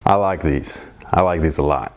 I like these. I like these a lot.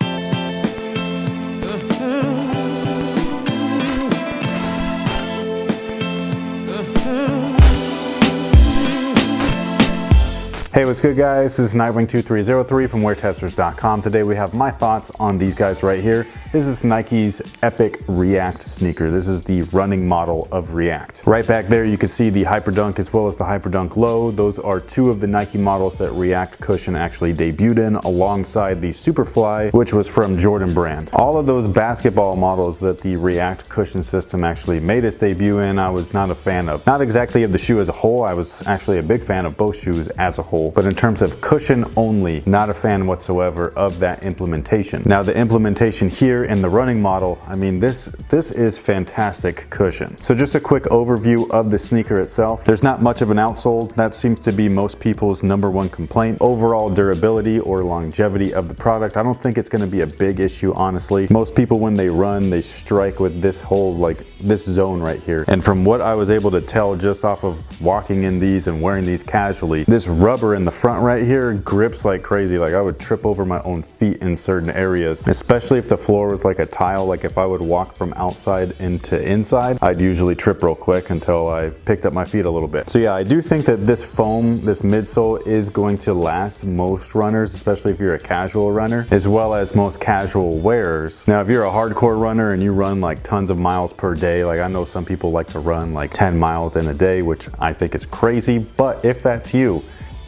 Hey, what's good guys? This is Nightwing2303 from WearTesters.com. Today we have my thoughts on these guys right here. This is Nike's Epic React sneaker. This is the running model of React. Right back there you can see the Hyperdunk as well as the Hyperdunk Low. Those are two of the Nike models that React Cushion actually debuted in, alongside the Superfly, which was from Jordan Brand. All of those basketball models that the React Cushion system actually made its debut in, I was not a fan of. Not exactly of the shoe as a whole, I was actually a big fan of both shoes as a whole. But in terms of cushion only, not a fan whatsoever of that implementation. Now the implementation here in the running model, I mean this is fantastic cushion. So just a quick overview of the sneaker itself. There's not much of an outsole. That seems to be most people's #1 complaint. Overall durability or longevity of the product, I don't think it's going to be a big issue, honestly. Most people when they run, they strike with this whole, like this zone right here. And from what I was able to tell just off of walking in these and wearing these casually, this rubber in the front right here grips like crazy. Like I would trip over my own feet in certain areas, especially if the floor was like a tile. Like if I would walk from outside into inside, I'd usually trip real quick until I picked up my feet a little bit. So yeah, I do think that this foam, this midsole, is going to last most runners, especially if you're a casual runner, as well as most casual wearers. Now if you're a hardcore runner and you run like tons of miles per day, like I know some people like to run like 10 miles in a day, which I think is crazy, but if that's you,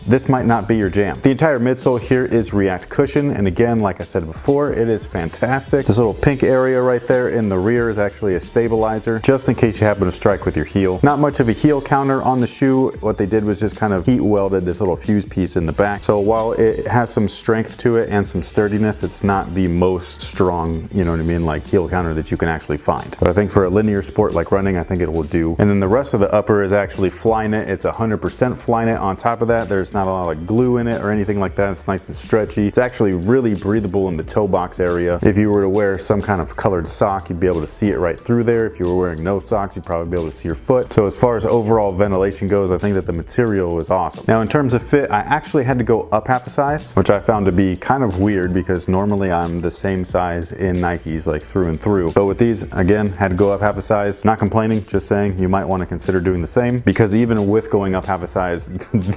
this might not be your jam. The entire midsole here is React Cushion, and again, like I said before, it is fantastic. This little pink area right there in the rear is actually a stabilizer, just in case you happen to strike with your heel. Not much of a heel counter on the shoe. What they did was just kind of heat welded this little fuse piece in the back. So while it has some strength to it and some sturdiness, it's not the most strong, you know what I mean, like heel counter that you can actually find. But I think for a linear sport like running, I think it will do. And then the rest of the upper is actually Flyknit. It's 100% Flyknit. On top of that, there's not a lot of glue in it or anything like that. It's nice and stretchy. It's actually really breathable in the toe box area. If you were to wear some kind of colored sock, you'd be able to see it right through there. If you were wearing no socks, you'd probably be able to see your foot. So as far as overall ventilation goes, I think that the material is awesome. Now in terms of fit, I actually had to go up half a size, which I found to be kind of weird because normally I'm the same size in Nikes like through and through. But with these, again, had to go up half a size. Not complaining, just saying you might want to consider doing the same, because even with going up half a size,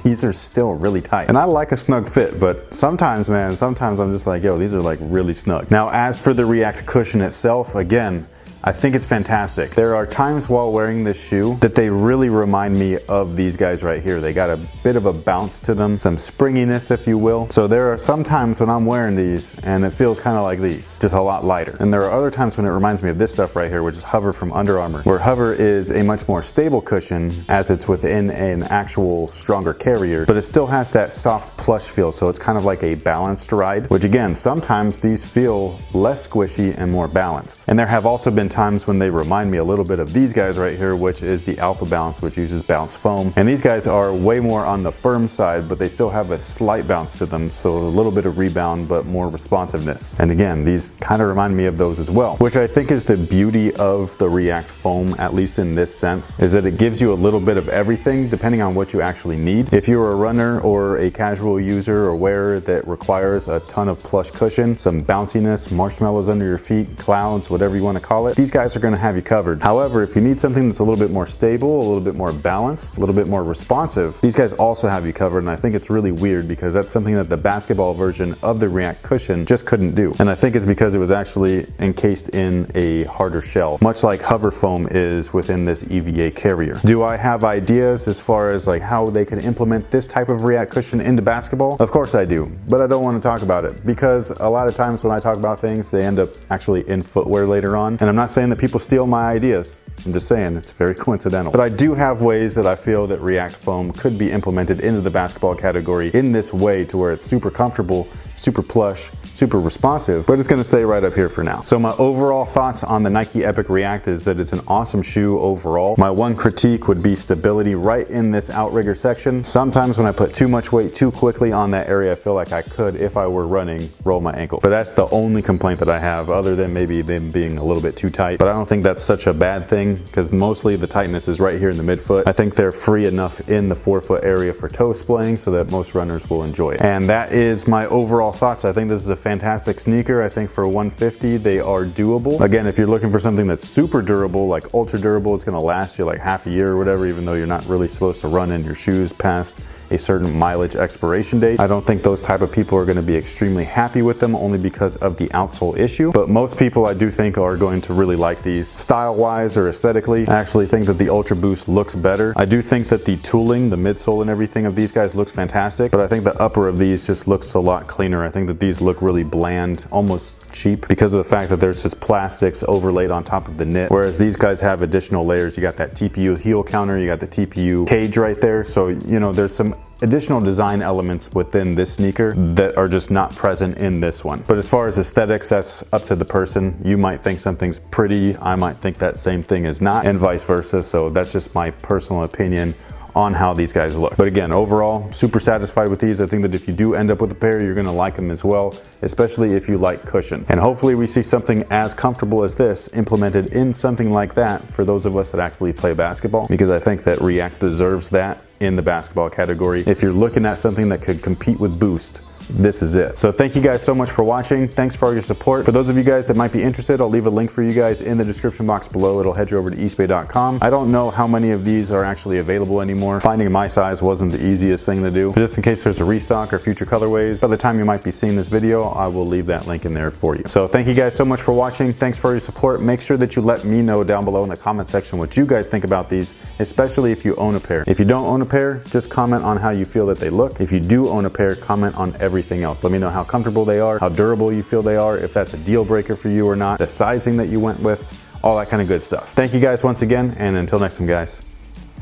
these are still really tight. And I like a snug fit, but sometimes, man, sometimes I'm just like, yo, these are like really snug. Now, as for the React Cushion itself, again, I think it's fantastic. There are times while wearing this shoe that they really remind me of these guys right here. They got a bit of a bounce to them, some springiness, if you will. So there are some times when I'm wearing these and it feels kind of like these, just a lot lighter. And there are other times when it reminds me of this stuff right here, which is Hover from Under Armour, where Hover is a much more stable cushion as it's within an actual stronger carrier, but it still has that soft plush feel. So it's kind of like a balanced ride, which again, sometimes these feel less squishy and more balanced. And there have also been times when they remind me a little bit of these guys right here, which is the Alpha Bounce, which uses bounce foam. And these guys are way more on the firm side, but they still have a slight bounce to them. So a little bit of rebound, but more responsiveness. And again, these kind of remind me of those as well, which I think is the beauty of the React foam, at least in this sense, is that it gives you a little bit of everything depending on what you actually need. If you're a runner or a casual user or wearer that requires a ton of plush cushion, some bounciness, marshmallows under your feet, clouds, whatever you want to call it, these guys are going to have you covered. However, if you need something that's a little bit more stable, a little bit more balanced, a little bit more responsive, these guys also have you covered. And I think it's really weird because that's something that the basketball version of the React Cushion just couldn't do. And I think it's because it was actually encased in a harder shell, much like Hover foam is within this EVA carrier. Do I have ideas as far as like how they can implement this type of React Cushion into basketball? Of course I do, but I don't want to talk about it because a lot of times when I talk about things, they end up actually in footwear later on. And I'm not saying that people steal my ideas. I'm just saying it's very coincidental. But I do have ways that I feel that React foam could be implemented into the basketball category in this way to where it's super comfortable, super plush, super responsive, but it's gonna stay right up here for now. So my overall thoughts on the Nike Epic React is that it's an awesome shoe overall. My one critique would be stability right in this outrigger section. Sometimes when I put too much weight too quickly on that area, I feel like I could, if I were running, roll my ankle. But that's the only complaint that I have, other than maybe them being a little bit too tight. But I don't think that's such a bad thing because mostly the tightness is right here in the midfoot. I think they're free enough in the forefoot area for toe splaying so that most runners will enjoy it. And that is my overall overall thoughts, I think this is a fantastic sneaker. I think for $150 they are doable. Again, if you're looking for something that's super durable, like ultra durable, it's gonna last you like half a year or whatever, even though you're not really supposed to run in your shoes past a certain mileage expiration date. I don't think those type of people are gonna be extremely happy with them, only because of the outsole issue. But most people I do think are going to really like these. Style-wise or aesthetically, I actually think that the Ultra Boost looks better. I do think that the tooling, the midsole and everything of these guys looks fantastic, but I think the upper of these just looks a lot cleaner. I think that these look really bland, almost cheap, because of the fact that there's just plastics overlaid on top of the knit, whereas these guys have additional layers. You got that TPU heel counter, you got the TPU cage right there, so you know there's some additional design elements within this sneaker that are just not present in this one. But as far as aesthetics, that's up to the person. You might think something's pretty, I might think that same thing is not, and vice versa. So that's just my personal opinion on how these guys look. But again, overall, super satisfied with these. I think that if you do end up with a pair, you're gonna like them as well, especially if you like cushion. And hopefully we see something as comfortable as this implemented in something like that for those of us that actually play basketball, because I think that React deserves that in the basketball category. If you're looking at something that could compete with Boost, this is it. So thank you guys so much for watching. Thanks for all your support. For those of you guys that might be interested, I'll leave a link for you guys in the description box below. It'll head you over to eastbay.com. I don't know how many of these are actually available anymore. Finding my size wasn't the easiest thing to do. But just in case there's a restock or future colorways, by the time you might be seeing this video, I will leave that link in there for you. So thank you guys so much for watching. Thanks for your support. Make sure that you let me know down below in the comment section what you guys think about these, especially if you own a pair. If you don't own a pair, just comment on how you feel that they look. If you do own a pair, comment on everything else. Let me know how comfortable they are, how durable you feel they are, if that's a deal breaker for you or not, the sizing that you went with, all that kind of good stuff. Thank you guys once again, and until next time guys,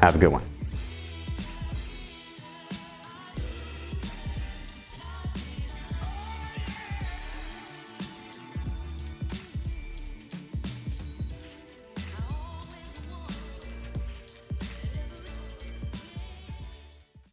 have a good one.